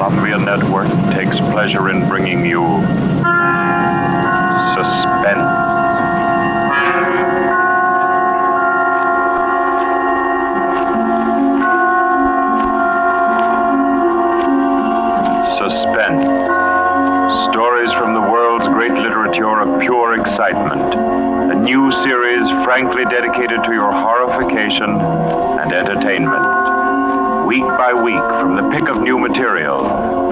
Columbia Network takes pleasure in bringing you Suspense. Suspense. Stories from the world's great literature of pure excitement. A new series frankly dedicated to your horrification and entertainment. Week by week, from the pick of new material,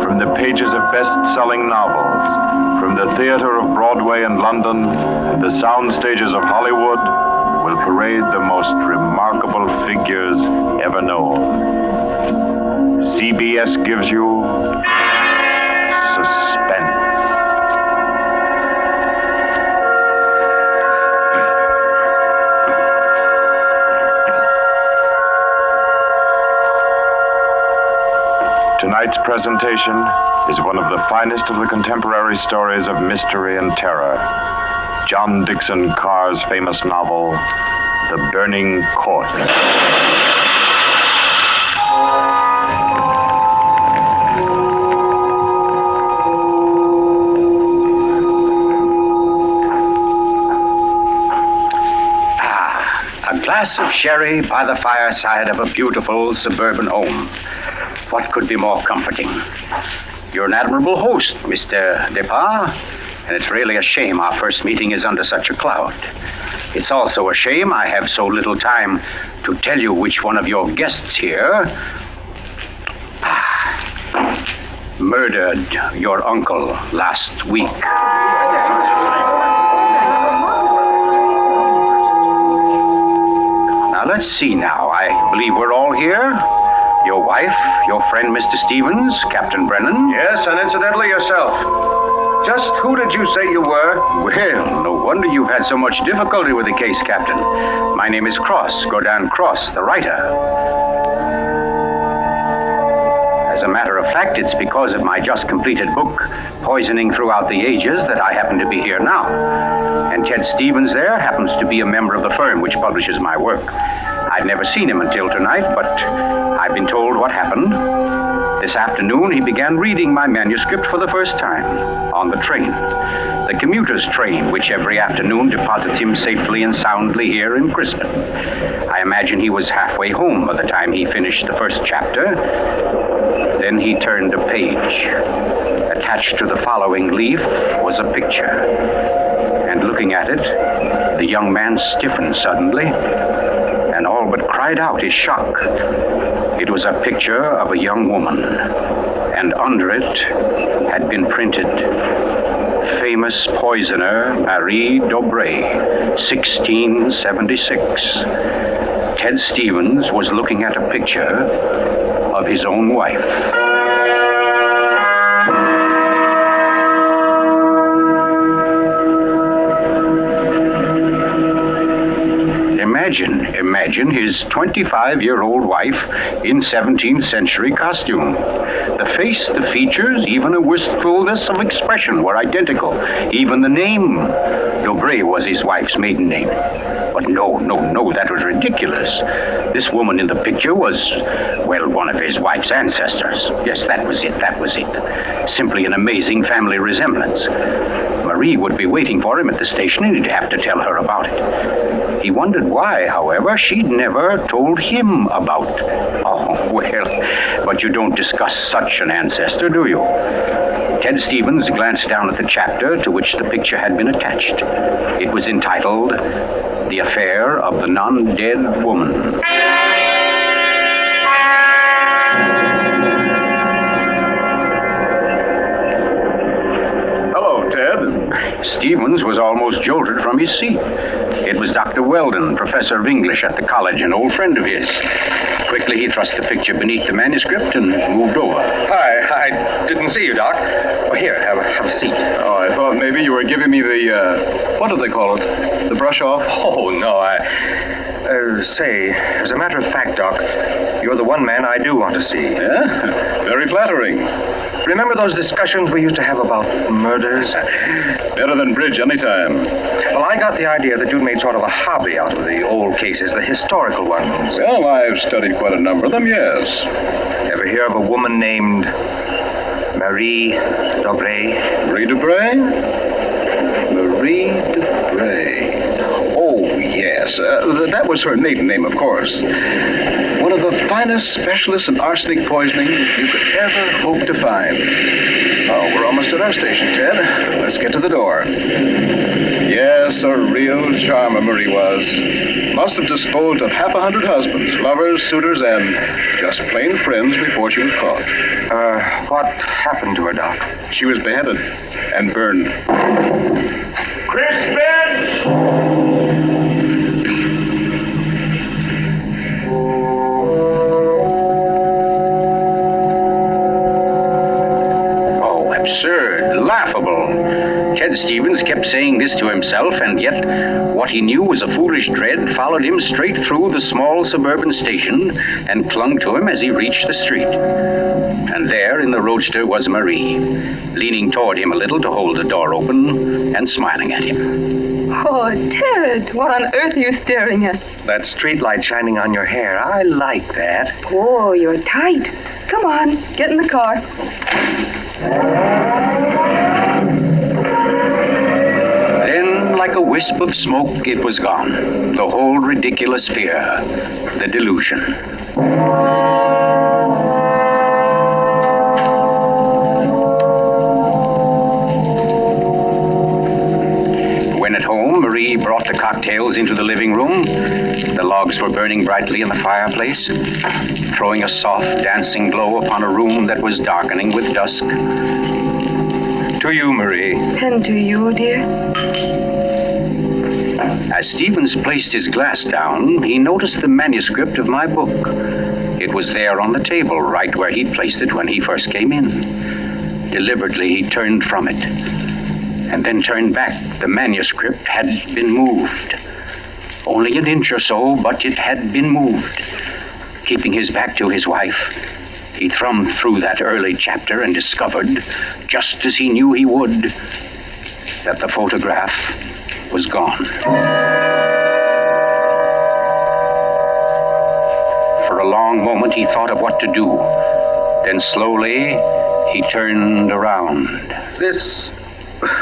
from the pages of best-selling novels, from the theater of Broadway and London, and the sound stages of Hollywood, will parade the most remarkable figures ever known. CBS gives you Suspense. Tonight's presentation is one of the finest of the contemporary stories of mystery and terror. John Dickson-Carr's famous novel, The Burning Court. A glass of sherry by the fireside of a beautiful suburban home. What could be more comforting? You're an admirable host, Mr. Depar, and it's really a shame our first meeting is under such a cloud. It's also a shame I have so little time to tell you which one of your guests here murdered your uncle last week. Now, let's see now. I believe we're all here. Your wife, your friend, Mr. Stevens, Captain Brennan. Yes, and incidentally yourself. Just who did you say you were? Well, no wonder you've had so much difficulty with the case, Captain. My name is Cross, Godin Cross, the writer. As a matter of fact, it's because of my just completed book, Poisoning Throughout the Ages, that I happen to be here now. And Ted Stevens there happens to be a member of the firm which publishes my work. I'd never seen him until tonight, but I've been told what happened. This afternoon, he began reading my manuscript for the first time on the train. The commuter's train, which every afternoon deposits him safely and soundly here in Crispin. I imagine he was halfway home by the time he finished the first chapter. Then he turned a page. Attached to the following leaf was a picture. And looking at it, the young man stiffened suddenly and all but cried out in shock. It was a picture of a young woman, and under it had been printed, famous poisoner Marie Dobré, 1676. Ted Stevens was looking at a picture of his own wife. Imagine his 25-year-old wife in 17th century costume. The face, the features, even a wistfulness of expression were identical. Even the name, Dobré, was his wife's maiden name. But no, that was ridiculous. This woman in the picture was, well, one of his wife's ancestors. Yes, that was it. Simply an amazing family resemblance. Marie would be waiting for him at the station, and he'd have to tell her about it. He wondered why, however, she'd never told him about. Oh, well, but you don't discuss such an ancestor, do you? Ted Stevens glanced down at the chapter to which the picture had been attached. It was entitled, The Affair of the Non-Dead Woman. Stevens was almost jolted from his seat. It was Dr. Weldon, professor of English at the college, an old friend of his. Quickly, he thrust the picture beneath the manuscript and moved over. Hi, I didn't see you, Doc. Oh, here, have a seat. Oh, I thought maybe you were giving me the, what do they call it? The brush off? Oh, no, say, as a matter of fact, Doc, you're the one man I do want to see. Yeah? Very flattering. Remember those discussions we used to have about murders? Better than bridge anytime. Well, I got the idea that you'd made sort of a hobby out of the old cases, the historical ones. Well, I've studied quite a number of them, yes. Have ever hear of a woman named Marie Dobré? Marie Dubray? Marie Dubray. Oh, yes. That was her maiden name, of course. One of the finest specialists in arsenic poisoning you could ever hope to find. Oh, we're almost at our station, Ted. Let's get to the door. Yes, a real charmer Marie was. Must have disposed of 100 husbands, lovers, suitors, and just plain friends before she was caught. What happened to her, Doc? She was beheaded and burned. Crispin! Absurd, laughable. Ted Stevens kept saying this to himself, and yet what he knew was a foolish dread followed him straight through the small suburban station and clung to him as he reached the street. And there in the roadster was Marie, leaning toward him a little to hold the door open and smiling at him. Oh, Ted, what on earth are you staring at? That streetlight shining on your hair. I like that. Oh, you're tight. Come on, get in the car. Then, like a wisp of smoke, it was gone. The whole ridiculous fear, the delusion. When at home, Marie brought the cocktails into the living room. The logs were burning brightly in the fireplace, throwing a soft, dancing glow upon a room that was darkening with dusk. To you, Marie. And to you, dear. As Stevens placed his glass down, he noticed the manuscript of my book. It was there on the table, right where he'd placed it when he first came in. Deliberately, he turned from it, and then turned back. The manuscript had been moved. Only an inch or so, but it had been moved. Keeping his back to his wife, he thumbed through that early chapter and discovered, just as he knew he would, that the photograph was gone. For a long moment, he thought of what to do. Then slowly, he turned around. This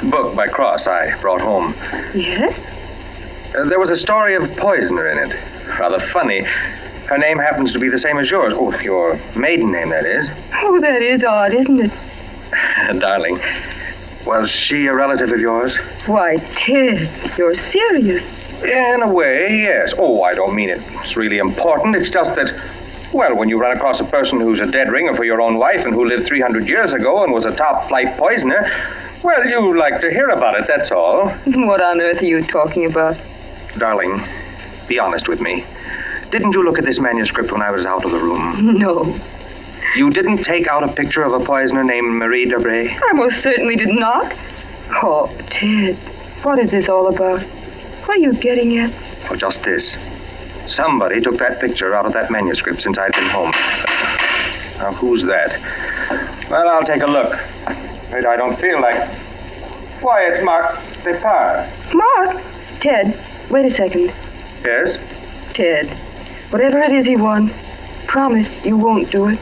book by Cross I brought home. Yes? There was a story of a poisoner in it. Rather funny. Her name happens to be the same as yours. Oh, your maiden name, that is. Oh, that is odd, isn't it? Darling, was she a relative of yours? Why, Ted, you're serious. In a way, yes. Oh, I don't mean it's really important. It's just that, well, when you run across a person who's a dead ringer for your own wife and who lived 300 years ago and was a top-flight poisoner, well, you like to hear about it, that's all. What on earth are you talking about? Darling, be honest with me. Didn't you look at this manuscript when I was out of the room? No. You didn't take out a picture of a poisoner named Marie Dobré? I most certainly did not. Oh, Ted, what is this all about? What are you getting at? Oh, just this. Somebody took that picture out of that manuscript since I'd been home. Now, who's that? Well, I'll take a look. Wait, I don't feel like... Why, it's Mark Depart. Mark? Ted, wait a second. Yes? Ted, whatever it is he wants, promise you won't do it.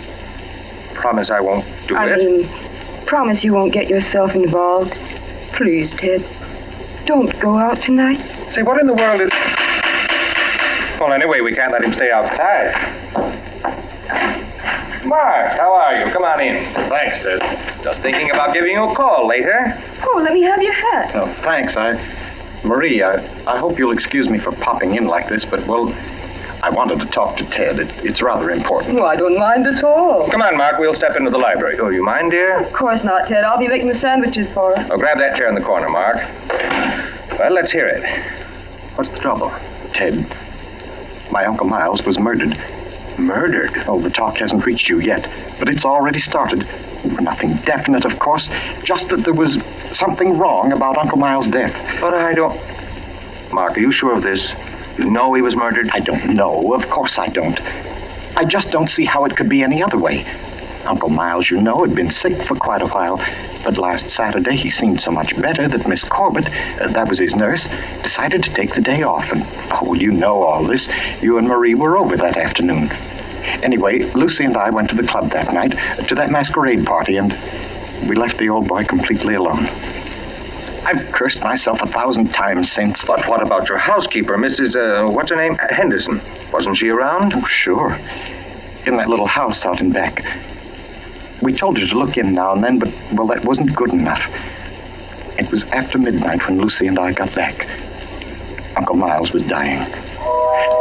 Promise I won't do it? I mean, promise you won't get yourself involved. Please, Ted, don't go out tonight. Say, what in the world is... Well, anyway, we can't let him stay outside. Mark, how are you? Come on in. Thanks, Ted. Just thinking about giving you a call later. Oh, let me have your hat. Oh, thanks. Marie, I hope you'll excuse me for popping in like this, but, well, I wanted to talk to Ted. It's rather important. Oh, I don't mind at all. Come on, Mark, we'll step into the library. Oh, you mind, dear? Of course not, Ted. I'll be making the sandwiches for her. Oh, grab that chair in the corner, Mark. Well, let's hear it. What's the trouble? Ted, my Uncle Miles was murdered. Murdered? Oh, the talk hasn't reached you yet, but it's already started. Nothing definite, of course, just that there was something wrong about Uncle Miles' death. But I don't... Mark, are you sure of this? You know he was murdered? I don't know. Of course I don't. I just don't see how it could be any other way. Uncle Miles, you know, had been sick for quite a while, but last Saturday he seemed so much better that Miss Corbett, that was his nurse, decided to take the day off. And, oh, you know all this. You and Marie were over that afternoon. Anyway, Lucy and I went to the club that night, to that masquerade party, and we left the old boy completely alone. I've cursed myself 1,000 times since. But what about your housekeeper, Mrs. What's her name? Henderson. Wasn't she around? Oh, sure. In that little house out in back. We told her to look in now and then, but, well, that wasn't good enough. It was after midnight when Lucy and I got back. Uncle Miles was dying.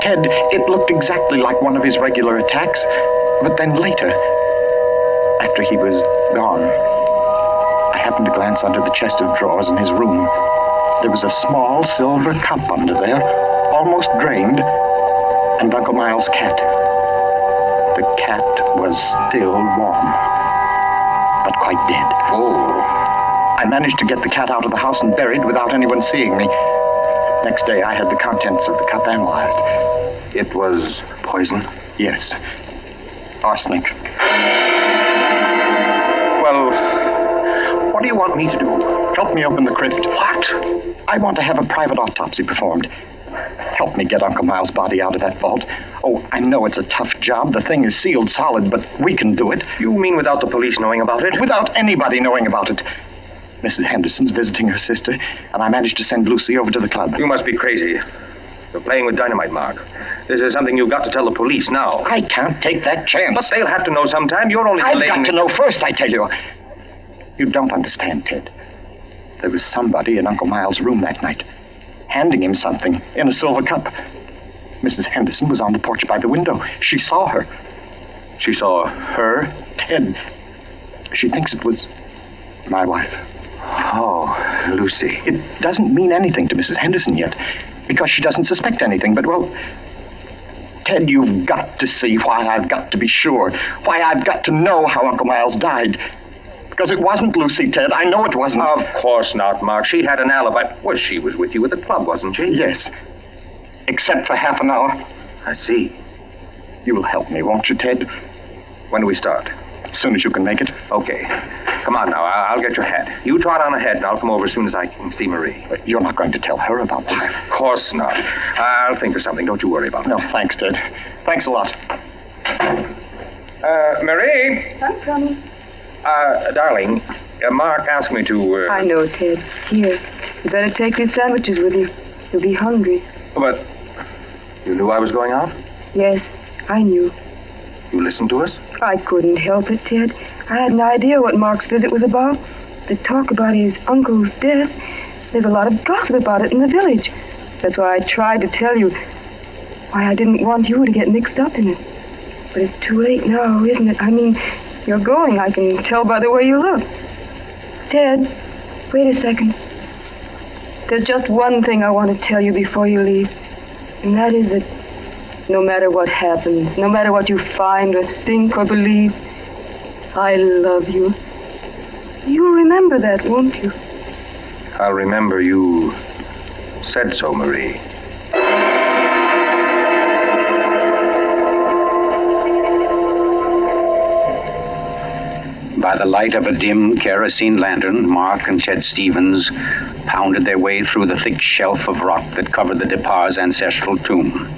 Ted, it looked exactly like one of his regular attacks, but then later, after he was gone, I happened to glance under the chest of drawers in his room. There was a small silver cup under there, almost drained, and Uncle Miles' cat. The cat was still warm, but quite dead. Oh. I managed to get the cat out of the house and buried without anyone seeing me. Next day, I had the contents of the cup analyzed. It was poison? Yes. Arsenic. Well, what do you want me to do? Help me open the crypt. What? I want to have a private autopsy performed. Help me get Uncle Miles' body out of that vault. Oh, I know it's a tough job. The thing is sealed solid, but we can do it. You mean without the police knowing about it? Without anybody knowing about it. Mrs. Henderson's visiting her sister, and I managed to send Lucy over to the club. You must be crazy. You're playing with dynamite, Mark. This is something you've got to tell the police now. I can't take that chance. But they'll have to know sometime. You're only I've delaying... got to know first, I tell you. You don't understand, Ted. There was somebody in Uncle Miles' room that night, handing him something in a silver cup. Mrs. Henderson was on the porch by the window. She saw her. She saw her? Ted. She thinks it was my wife. Oh, Lucy. It doesn't mean anything to Mrs. Henderson yet, because she doesn't suspect anything, but, well, Ted, you've got to see why I've got to be sure, why I've got to know how Uncle Miles died. Because it wasn't Lucy, Ted. I know it wasn't. Of course not, Mark. She had an alibi. Well, she was with you at the club, wasn't she? Yes. Except for half an hour. I see. You'll help me, won't you, Ted? When do we start? As soon as you can make it. Okay. Come on now. I'll get your hat. You trot on ahead, and I'll come over as soon as I can see Marie. But you're not going to tell her about this. Of course not. I'll think of something. Don't you worry about it. No, thanks, Ted. Thanks a lot. Marie? I'm coming. Darling, Mark asked me to... I know, Ted. Here, you better take these sandwiches with you. You'll be hungry. But you knew I was going out? Yes, I knew. You listened to us? I couldn't help it, Ted. I had no idea what Mark's visit was about. The talk about his uncle's death. There's a lot of gossip about it in the village. That's why I tried to tell you. Why I didn't want you to get mixed up in it. But it's too late now, isn't it? I mean, you're going. I can tell by the way you look. Ted, wait a second. There's just one thing I want to tell you before you leave. And that is that no matter what happens, no matter what you find or think or believe, I love you. You'll remember that, won't you? I'll remember you said so, Marie. By the light of a dim kerosene lantern, Mark and Ted Stevens pounded their way through the thick shelf of rock that covered the Depar's ancestral tomb,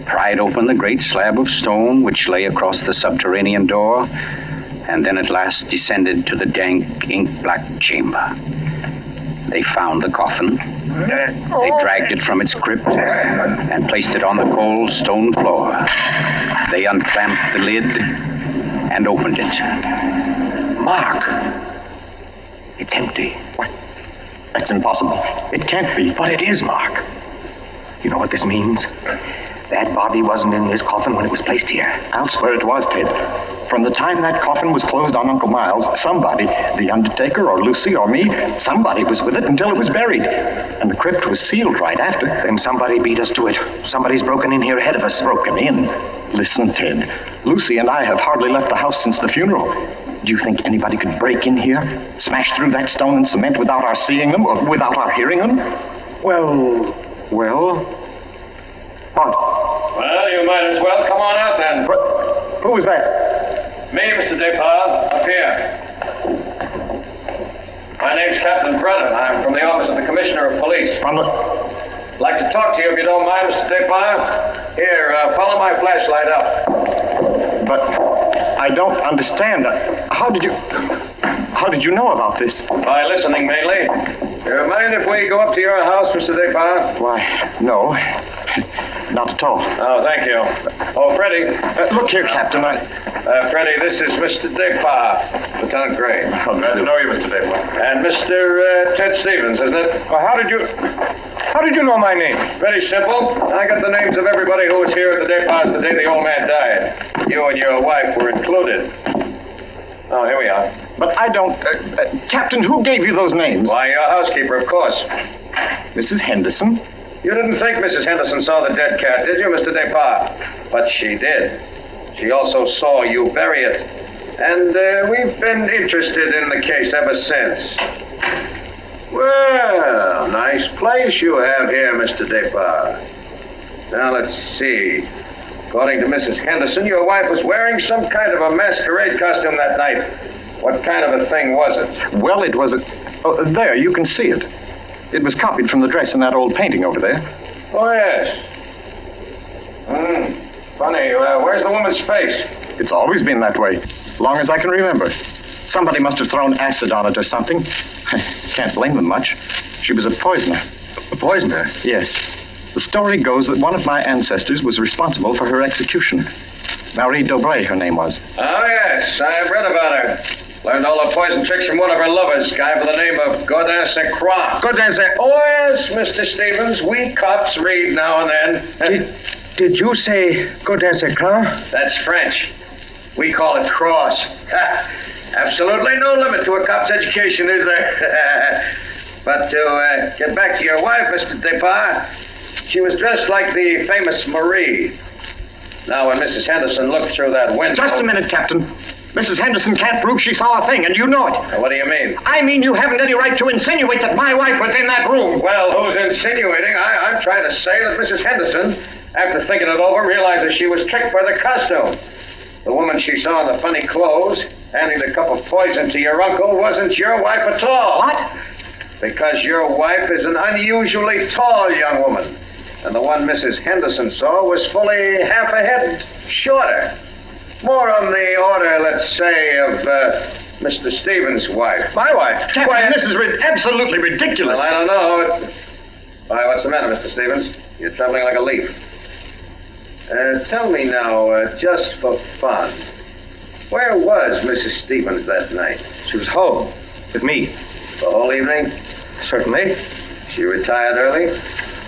pried open the great slab of stone which lay across the subterranean door, and then at last descended to the dank, ink-black chamber. They found the coffin. They dragged it from its crypt and placed it on the cold stone floor. They unclamped the lid and opened it. Mark! It's empty. What? That's impossible. It can't be. But it is, Mark. You know what this means? That body wasn't in this coffin when it was placed here. I'll swear it was, Ted. From the time that coffin was closed on Uncle Miles, somebody, the undertaker or Lucy or me, somebody was with it until it was buried. And the crypt was sealed right after. Then somebody beat us to it. Somebody's broken in here ahead of us. Broken in? Listen, Ted. Lucy and I have hardly left the house since the funeral. Do you think anybody could break in here, smash through that stone and cement without our seeing them or without our hearing them? Well... What? Well, you might as well come on out then. Who was that? Me, Mr. Depard, up here. My name's Captain Brennan. I'm from the office of the Commissioner of Police. From the... I'd like to talk to you if you don't mind, Mr. Depard. Here, follow my flashlight up. But I don't understand. How did you know about this? By listening, mainly. You mind if we go up to your house, Mr. Depart? Why, no. Not at all. Oh, thank you. Oh, Freddie. Look here, Captain. Freddie, this is Mr. Depart, Lieutenant Gray. Glad to know you, Mr. Depart. And Mr. Ted Stevens, isn't it? Well, how did you know my name? Very simple. I got the names of everybody who was here at the Departs the day the old man died. You and your wife were included. Oh, here we are. But I don't... Captain, who gave you those names? Why, your housekeeper, of course. Mrs. Henderson? You didn't think Mrs. Henderson saw the dead cat, did you, Mr. Depart? But she did. She also saw you bury it. And we've been interested in the case ever since. Well, nice place you have here, Mr. Depart. Now, let's see. According to Mrs. Henderson, your wife was wearing some kind of a masquerade costume that night. What kind of a thing was it? Well, it was a... Oh, there, you can see it. It was copied from the dress in that old painting over there. Oh, yes. Funny, where's the woman's face? It's always been that way, long as I can remember. Somebody must have thrown acid on it or something. Can't blame them much. She was a poisoner. A poisoner? Yes. The story goes that one of my ancestors was responsible for her execution. Marie Dobray, her name was. Oh, yes, I've read about her. Learned all her poison tricks from one of her lovers, guy by the name of Godin-Saint-Croix. Oh, yes, Mr. Stevens, we cops read now and then. Did you say Godin-Saint-Croix? That's French. We call it cross. Absolutely no limit to a cop's education, is there? But to get back to your wife, Mr. Depart, she was dressed like the famous Marie. Now, when Mrs. Henderson looked through that window... Just a minute, Captain. Mrs. Henderson can't prove she saw a thing, and you know it. Now, what do you mean? I mean you haven't any right to insinuate that my wife was in that room. Well, who's insinuating? I'm trying to say that Mrs. Henderson, after thinking it over, realizes she was tricked by the costume. The woman she saw in the funny clothes, handing the cup of poison to your uncle, wasn't your wife at all. What? Because your wife is an unusually tall young woman. And the one Mrs. Henderson saw was fully half a head shorter. More on the order, let's say, of Mr. Stevens' wife. My wife? Captain, this is absolutely ridiculous. Well, I don't know. Why, what's the matter, Mr. Stevens? You're trembling like a leaf. Tell me now, just for fun, where was Mrs. Stevens that night? She was home with me. The whole evening? Certainly. She retired early?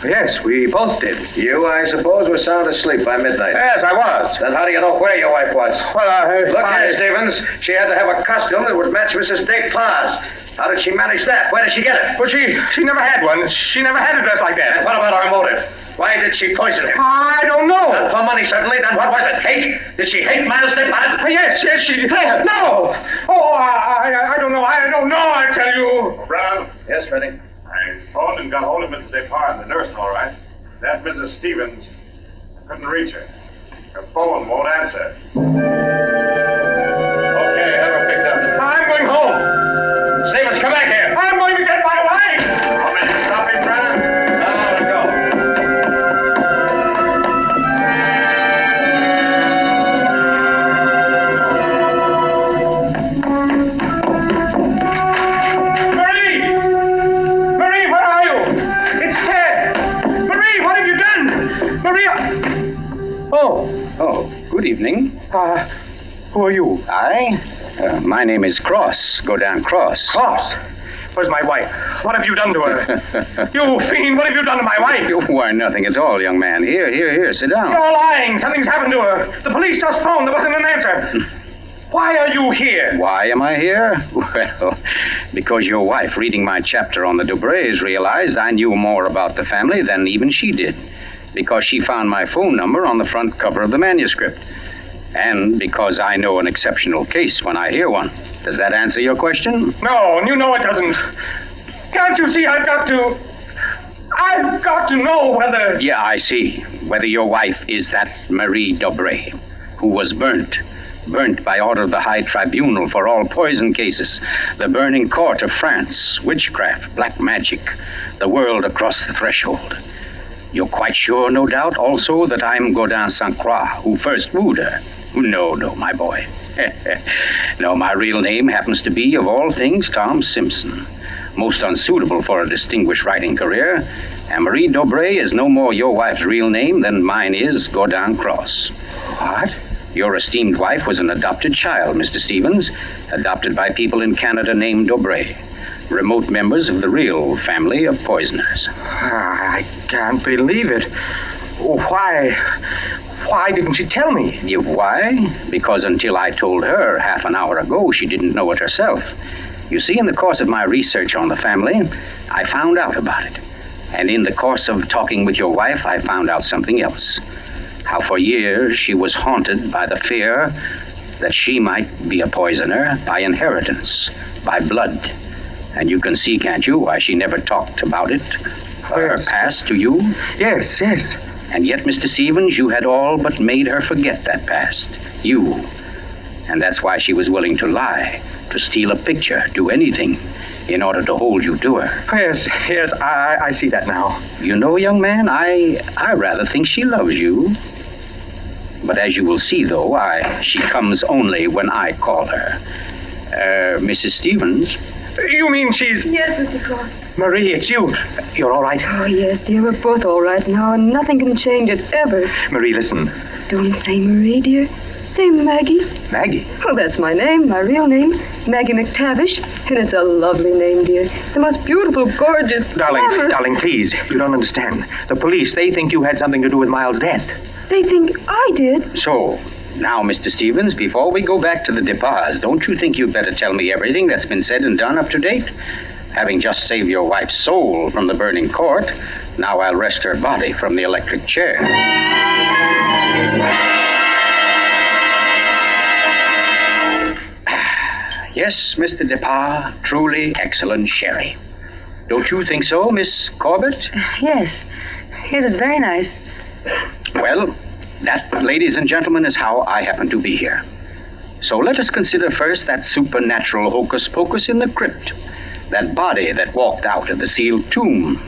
Yes, we both did. You, I suppose, were sound asleep by midnight. Yes, I was. Then how do you know where your wife was? Well, Look here, Stevens. She had to have a costume that would match Mrs. Depart's. How did she manage that? Where did she get it? Well, she never had one. She never had a dress like that. And what about her motive? Why did she poison him? I don't know. Not for money, certainly. Then what was it? Hate? Did she hate Miles Depart? Yes, she did. No. Oh, I don't know. I don't know, I tell you. Brown, Yes, Freddie. I phoned and got hold of Mrs. Depart, the nurse, all right. That Mrs. Stevens, I couldn't reach her. Her phone won't answer. Okay, have her picked up. I'm going home. Stevens, come back here. I'm going to get my wife. Want me to stop him, Brennan? Now, go. Marie, where are you? It's Ted. Marie, what have you done? Maria. Oh, good evening. Who are you? My name is Cross. Go down Cross. Cross. Where's my wife? What have you done to her? You fiend, what have you done to my wife? Why, nothing at all, young man. Here, sit down. You're lying. Something's happened to her. The police just phoned. There wasn't an answer. Why are you here? Why am I here? Well, because your wife, reading my chapter on the Dobrays, realized I knew more about the family than even she did. Because she found my phone number on the front cover of the manuscript. And because I know an exceptional case when I hear one. Does that answer your question? No, you know it doesn't. Can't you see I've got to know whether... Yeah, I see. Whether your wife is that Marie Dobray, who was burnt by order of the High Tribunal for all poison cases, the burning court of France, witchcraft, black magic, the world across the threshold. You're quite sure, no doubt, also, that I'm Godin-Saint-Croix, who first wooed her. No, my boy. No, my real name happens to be, of all things, Tom Simpson. Most unsuitable for a distinguished writing career. And Marie Dobray is no more your wife's real name than mine is Gordon Cross. What? Your esteemed wife was an adopted child, Mr. Stevens, adopted by people in Canada named Dobray, remote members of the real family of poisoners. I can't believe it. Why didn't she tell me? Why? Because until I told her half an hour ago, she didn't know it herself. You see, in the course of my research on the family, I found out about it. And in the course of talking with your wife, I found out something else. How for years she was haunted by the fear that she might be a poisoner by inheritance, by blood. And you can see, can't you, why she never talked about it, her past to you? Yes. And yet, Mr. Stevens, you had all but made her forget that past. You. And that's why she was willing to lie, to steal a picture, do anything, in order to hold you to her. Yes, I see that now. You know, young man, I rather think she loves you. But as you will see, though, she comes only when I call her. Mrs. Stevens? You mean she's... Yes, Mr. Cross. Marie, it's you. You're all right? Oh, yes, dear. We're both all right now, and nothing can change it, ever. Marie, listen. Don't say Marie, dear. Say Maggie. Maggie? Oh, that's my name, my real name. Maggie McTavish. And it's a lovely name, dear. The most beautiful, gorgeous... Darling, please. You don't understand. The police, they think you had something to do with Miles' death. They think I did. So, now, Mr. Stevens, before we go back to the Depas, don't you think you'd better tell me everything that's been said and done up to date? Having just saved your wife's soul from the burning court, now I'll wrest her body from the electric chair. Yes, Mr. Depas, truly excellent sherry. Don't you think so, Miss Corbett? Yes, it's very nice. Well, that, ladies and gentlemen, is how I happen to be here. So let us consider first that supernatural hocus-pocus in the crypt. That body that walked out of the sealed tomb.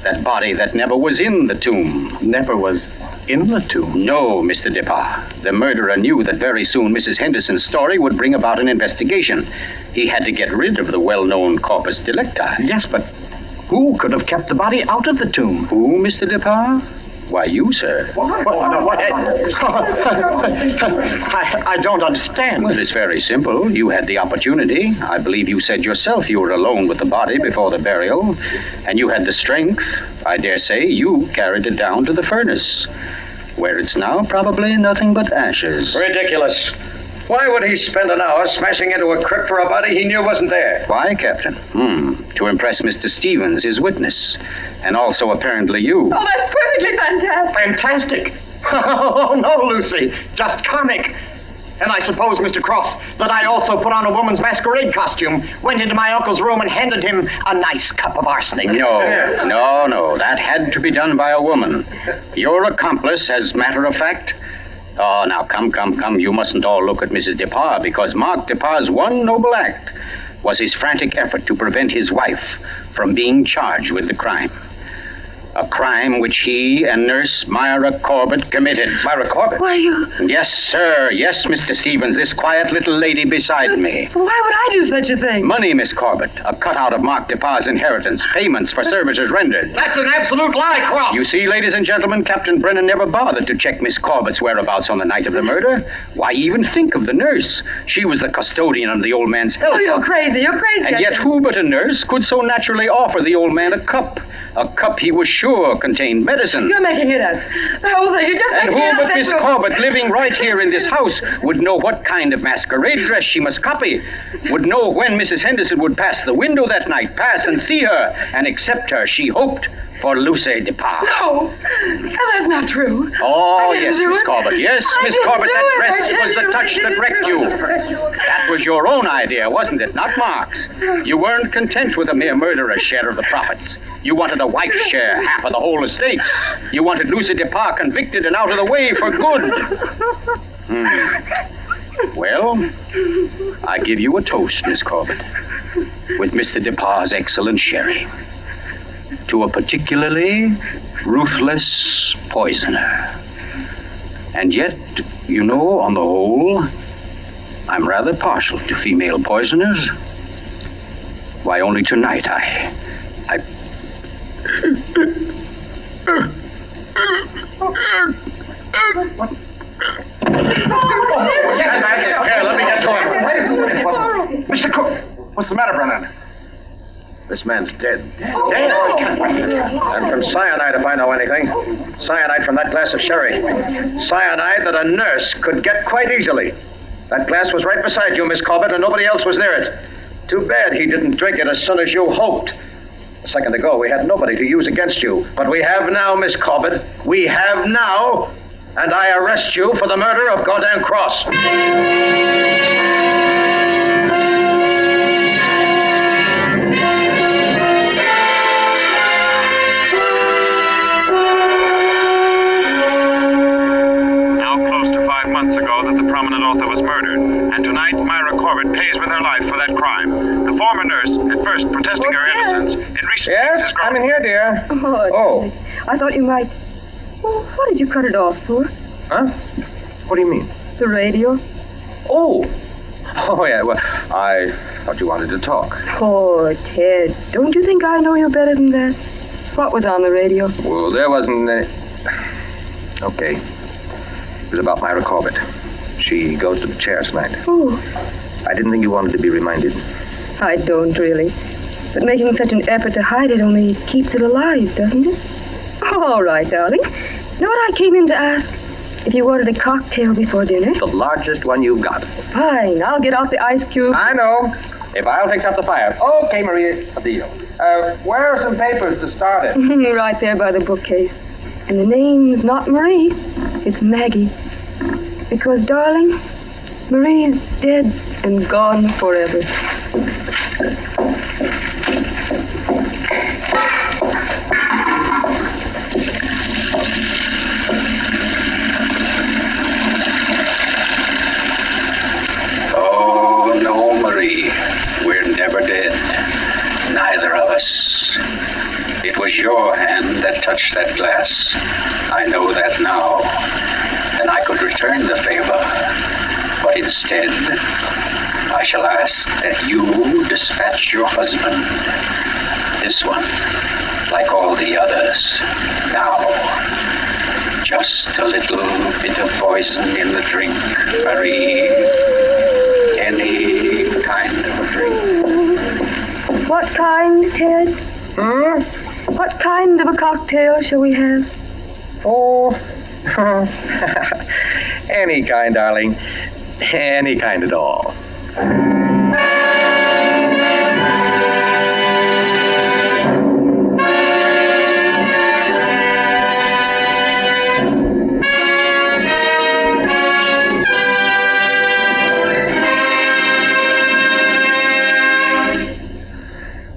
That body that never was in the tomb. Never was in the tomb? No, Mr. Depas. The murderer knew that very soon Mrs. Henderson's story would bring about an investigation. He had to get rid of the well-known corpus delicti. Yes, but who could have kept the body out of the tomb? Who, Mr. Depas? Why, you, sir. What? I don't understand. Well, it's very simple. You had the opportunity. I believe you said yourself you were alone with the body before the burial. And you had the strength. I dare say you carried it down to the furnace, where it's now probably nothing but ashes. Ridiculous. Why would he spend an hour smashing into a crypt for a body he knew wasn't there? Why, Captain? To impress Mr. Stevens, his witness. And also apparently you. Oh, that's perfectly fantastic. Fantastic? Oh, no, Lucy. Just comic. And I suppose, Mr. Cross, that I also put on a woman's masquerade costume, went into my uncle's room and handed him a nice cup of arsenic. No. That had to be done by a woman. Your accomplice, as matter of fact... Oh, now, come. You mustn't all look at Mrs. Depas, because Mark Depas's one noble act was his frantic effort to prevent his wife from being charged with the crime. A crime which he and Nurse Myra Corbett committed. Myra Corbett? Why, you... Yes, sir. Yes, Mr. Stevens, this quiet little lady beside me. Why would I do such a thing? Money, Miss Corbett. A cutout of Mark Depas's inheritance. Payments for services rendered. That's an absolute lie, Cross. You see, ladies and gentlemen, Captain Brennan never bothered to check Miss Corbett's whereabouts on the night of the murder. Why even think of the nurse? She was the custodian of the old man's health. Oh, you're crazy. And yet who but a nurse could so naturally offer the old man a cup? A cup he was sure contained medicine. You're making it up. The whole thing, you're just And making it who up. but Miss Corbett, living right here in this house, would know what kind of masquerade dress she must copy, would know when Mrs. Henderson would pass the window that night, pass and see her, and accept her, she hoped, for Lucy Depas. No, that's not true. Oh, I didn't yes, do Miss it. Corbett. Yes, I Miss didn't Corbett, do that it. dress I was the didn't touch do it. that wrecked you. That was your own idea, wasn't it? Not Mark's. You weren't content with a mere murderer's share of the profits. You wanted a wife's share, half of the whole estate. You wanted Lucy Depas convicted and out of the way for good. Well, I give you a toast, Miss Corbett, with Mr. Depas's excellent sherry. To a particularly ruthless poisoner. And yet, you know, on the whole, I'm rather partial to female poisoners. Why, only tonight I... Here, let me get to him. Mr. Cook, what's the matter, Brennan? This man's dead. Dead? And from cyanide, if I know anything. Cyanide from that glass of sherry. Cyanide that a nurse could get quite easily. That glass was right beside you, Miss Corbett, and nobody else was near it. Too bad he didn't drink it as soon as you hoped. A second ago, we had nobody to use against you. But we have now, Miss Corbett. We have now. And I arrest you for the murder of Gordon Cross. Months ago that the prominent author was murdered, and tonight Myra Corbett pays with her life for that crime. The former nurse, at first protesting her innocence, in recent Yes, years has grown... I'm in here, dear. Oh. I thought you might... Well, what did you cut it off for? Huh? What do you mean? The radio. Oh, yeah, well, I thought you wanted to talk. Oh, Ted, don't you think I know you better than that? What was on the radio? Well, there wasn't any... Okay. It was about Myra Corbett. She goes to the chair tonight. Oh, I didn't think you wanted to be reminded. I don't really. But making such an effort to hide it only keeps it alive, doesn't it? All right, darling. Know what I came in to ask? If you wanted a cocktail before dinner? The largest one you've got. Fine, I'll get out the ice cube. I know. If I'll fix up the fire. Okay, Maria, a deal. Where are some papers to start it? Right there by the bookcase. And the name's not Marie, it's Maggie. Because, darling, Marie's dead and gone forever. Oh, no, Marie. We're never dead. Neither of us. It was your hand that touched that glass. I know that now. And I could return the favor. But instead, I shall ask that you dispatch your husband. This one, like all the others. Now, just a little bit of poison in the drink, Marie. Any kind of a drink. What kind, Ted? What kind of a cocktail shall we have? Oh, any kind, darling. Any kind at all.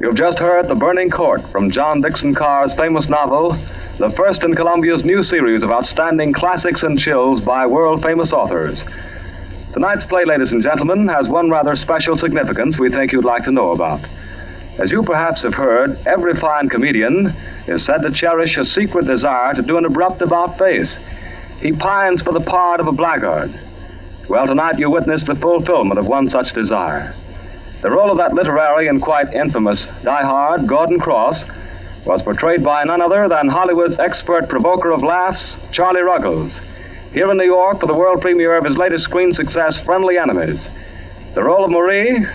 You've just heard The Burning Court from John Dickson-Carr's famous novel, the first in Columbia's new series of outstanding classics and chills by world-famous authors. Tonight's play, ladies and gentlemen, has one rather special significance we think you'd like to know about. As you perhaps have heard, every fine comedian is said to cherish a secret desire to do an abrupt about-face. He pines for the part of a blackguard. Well, tonight you witness the fulfillment of one such desire. The role of that literary and quite infamous diehard, Gordon Cross, was portrayed by none other than Hollywood's expert provoker of laughs, Charlie Ruggles, here in New York for the world premiere of his latest screen success, Friendly Enemies. The role of Marie,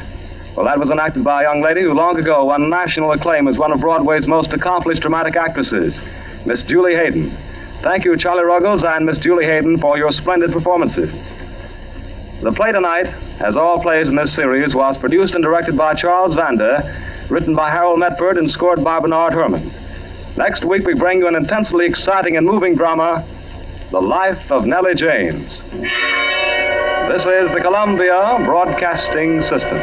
well, that was enacted by a young lady who long ago won national acclaim as one of Broadway's most accomplished dramatic actresses, Miss Julie Hayden. Thank you, Charlie Ruggles and Miss Julie Hayden, for your splendid performances. The play tonight, as all plays in this series, was produced and directed by Charles Vanda, written by Harold Metford and scored by Bernard Herrmann. Next week, we bring you an intensely exciting and moving drama, The Life of Nellie James. This is the Columbia Broadcasting System.